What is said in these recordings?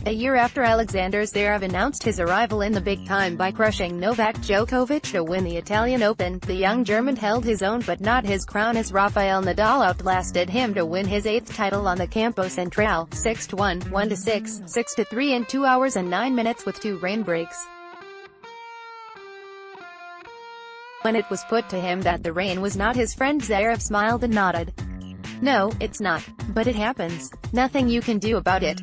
A year after Alexander Zverev announced his arrival in the big time by crushing Novak Djokovic to win the Italian Open, the young German held his own but not his crown as Rafael Nadal outlasted him to win his 8th title on the Campo Centrale, 6-1, 1-6, 6-3 in 2 hours and 9 minutes with 2 rain breaks. When it was put to him that the rain was not his friend, Zverev smiled and nodded. "No, it's not. But it happens. Nothing you can do about it.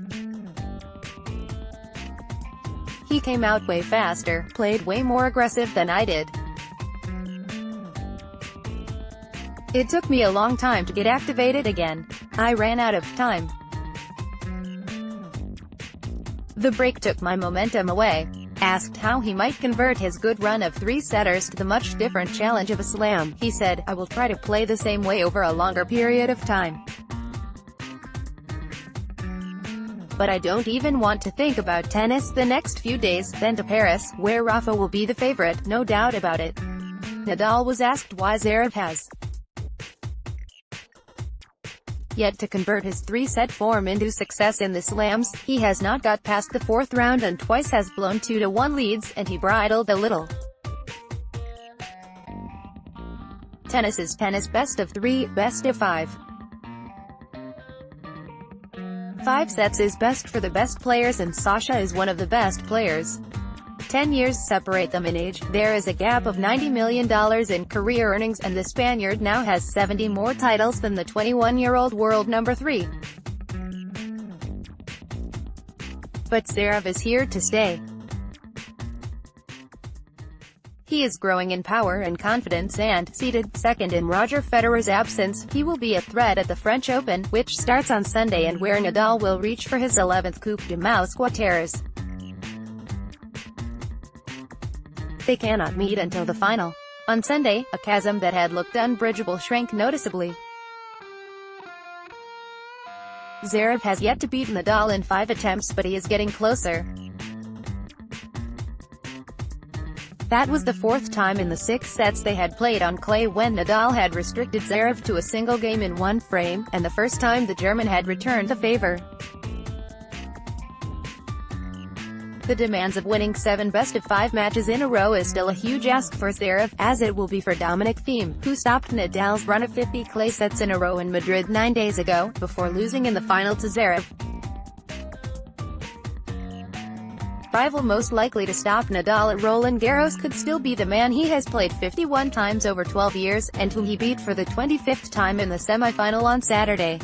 He came out way faster, played way more aggressive than I did. It took me a long time to get activated again. I ran out of time. The break took my momentum away." Asked how he might convert his good run of 3 setters to the much different challenge of a slam, he said, "I will try to play the same way over a longer period of time. But I don't even want to think about tennis the next few days, then to Paris, where Rafa will be the favorite, no doubt about it." Nadal was asked why Zverev has yet to convert his 3-set form into success in the slams. He has not got past the 4th round and twice has blown 2-1 leads, and he bridled a little. Tennis is tennis, best of 3, best of 5. 5 sets is best for the best players, and Sasha is one of the best players. 10 years separate them in age, there is a gap of $90 million in career earnings, and the Spaniard now has 70 more titles than the 21-year-old world number 3. But Zverev is here to stay. He is growing in power and confidence and, seated second in Roger Federer's absence, he will be a threat at the French Open, which starts on Sunday and where Nadal will reach for his 11th Coupe de Mousquetaires. They cannot meet until the final. On Sunday, a chasm that had looked unbridgeable shrank noticeably. Zverev has yet to beat Nadal in 5 attempts, but he is getting closer. That was the 4th time in the 6 sets they had played on clay when Nadal had restricted Zverev to a single game in 1 frame, and the first time the German had returned the favor. The demands of winning 7 best-of-5 matches in a row is still a huge ask for Zverev, as it will be for Dominic Thiem, who stopped Nadal's run of 50 clay sets in a row in Madrid 9 days ago, before losing in the final to Zverev. Rival most likely to stop Nadal at Roland Garros could still be the man he has played 51 times over 12 years, and whom he beat for the 25th time in the semi-final on Saturday.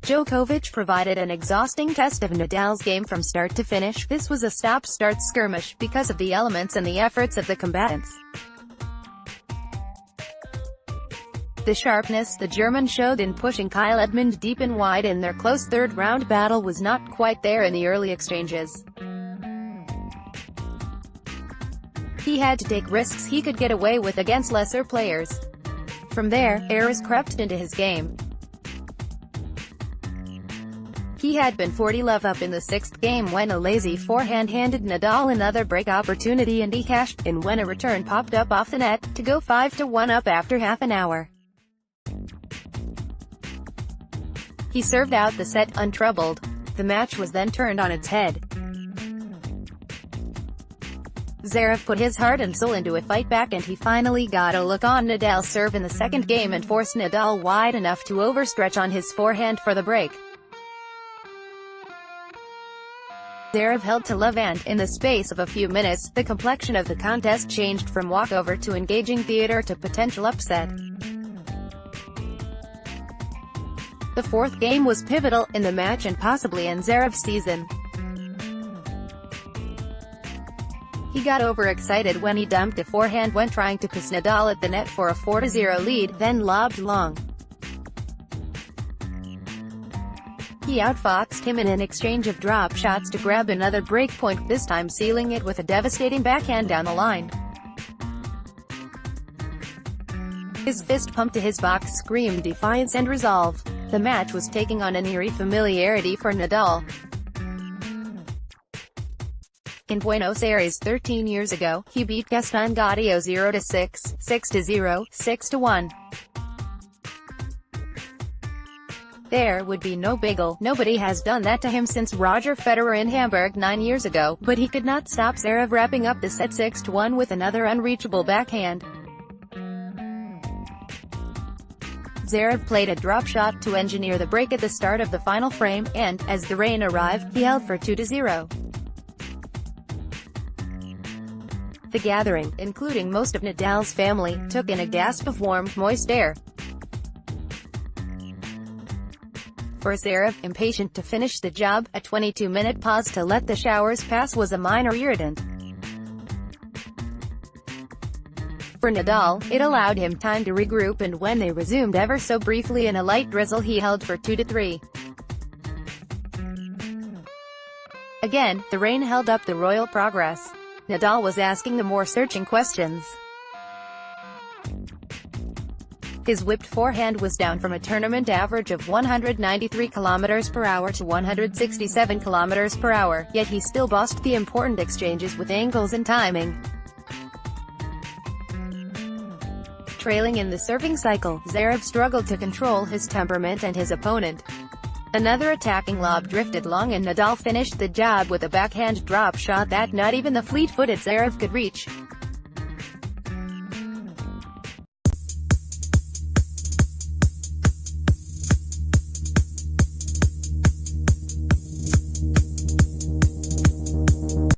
Djokovic provided an exhausting test of Nadal's game from start to finish. This was a stop-start skirmish, because of the elements and the efforts of the combatants. The sharpness the German showed in pushing Kyle Edmund deep and wide in their close third-round battle was not quite there in the early exchanges. He had to take risks he could get away with against lesser players. From there, errors crept into his game. He had been 40-love up in the 6th game when a lazy forehand handed Nadal another break opportunity and he cashed in when a return popped up off the net, to go 5-1 up after half an hour. He served out the set untroubled. The match was then turned on its head. Zverev put his heart and soul into a fight back, and he finally got a look on Nadal's serve in the 2nd game and forced Nadal wide enough to overstretch on his forehand for the break. Zverev held to love, and, in the space of a few minutes, the complexion of the contest changed from walkover to engaging theater to potential upset. The 4th game was pivotal, in the match and possibly in Zverev's season. He got overexcited when he dumped a forehand when trying to pass Nadal at the net for a 4-0 lead, then lobbed long. He outfoxed him in an exchange of drop shots to grab another breakpoint, this time sealing it with a devastating backhand down the line. His fist pumped to his box screamed defiance and resolve. The match was taking on an eerie familiarity for Nadal. In Buenos Aires 13 years ago, he beat Gaston Gaudio 0-6, 6-0, 6-1. There would be no biggle. Nobody has done that to him since Roger Federer in Hamburg 9 years ago, but he could not stop Zverev wrapping up the set 6-1 with another unreachable backhand. Zverev played a drop shot to engineer the break at the start of the final frame, and, as the rain arrived, he held for 2-0. The gathering, including most of Nadal's family, took in a gasp of warm, moist air. For Zverev, impatient to finish the job, a 22-minute pause to let the showers pass was a minor irritant. For Nadal, it allowed him time to regroup, and when they resumed ever so briefly in a light drizzle, he held for 2-3. Again, the rain held up the royal progress. Nadal was asking the more searching questions. His whipped forehand was down from a tournament average of 193 km/h to 167 km/h, yet he still bossed the important exchanges with angles and timing. Trailing in the serving cycle, Zverev struggled to control his temperament and his opponent. Another attacking lob drifted long, and Nadal finished the job with a backhand drop shot that not even the fleet-footed Zverev could reach.